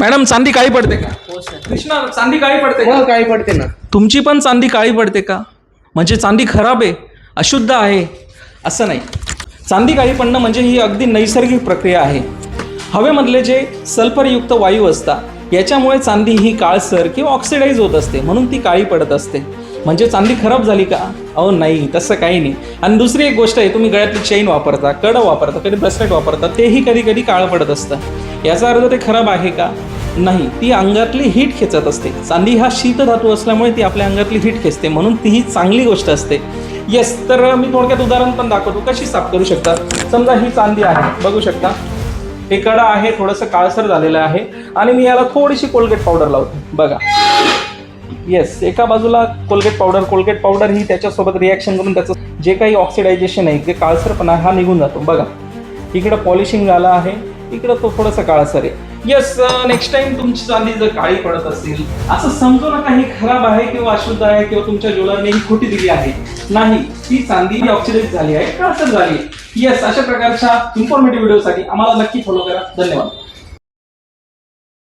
Madam चांदी काळी पडते का? हो सर. कृष्णा चांदी काळी पडते का? हो काळी पडते ना. तुमची पण चांदी काळी पडते का? म्हणजे चांदी खराब आहे, अशुद्ध आहे असं नाही. चांदी काळी पडणं म्हणजे ही अगदी नैसर्गिक प्रक्रिया आहे. हवेमधले जे सल्फरयुक्त वायू असतात याच्यामुळे चांदी ही काळसर किंवा ऑक्सिडाईज होत असते, म्हणून ती काळी पडत असते. म्हणजे चांदी खराब झाली का? अहो नाही, तसं काही नाही. आणि दुसरी एक गोष्ट आहे, तुम्ही गळ्यातली चेन वापरता, कडं वापरता, कधी ब्रेसलेट वापरता, तेही कधी कधी काळं पडत असतं. याचा अर्थ ते खराब आहे का? नाही, ती अंगातली हीट खेचत असते. चांदी हा शीतधातू असल्यामुळे ती आपल्या अंगातली हीट खेचते, म्हणून ती ही चांगली गोष्ट असते. येस, तर मी थोडक्यात उदाहरण पण दाखवतो कशी साफ करू शकता. समजा ही चांदी आहे, बघू शकता हे कडा आहे, थोडंसं काळसर झालेलं आहे आणि मी याला थोडीशी कोलगेट पावडर लावतो. बघा, येस, एका बाजूला कोलगेट पावडर ही त्याच्यासोबत रिॲक्शन करून त्याचं जे काही ऑक्सिडायझेशन आहे, जे काळसरपणा हा निघून जातो. बघा, इकडं पॉलिशिंग झालं आहे, इकडं तो थोडंसं काळसर आहे. येस, नेक्स्ट टाइम तुमची चांदी जर काळी पडत असेल, असं समजू नका ही खराब आहे किंवा अशुद्ध आहे किंवा तुमच्या ज्वेलरने ही खोटी दिली आहे. नाही, ती चांदी ऑक्सिडाइज झाली आहे, काळसर झाली आहे. येस, अशा प्रकारच्या इन्फॉर्मेटिव्ह व्हिडिओसाठी आम्हाला नक्की फॉलो करा. धन्यवाद.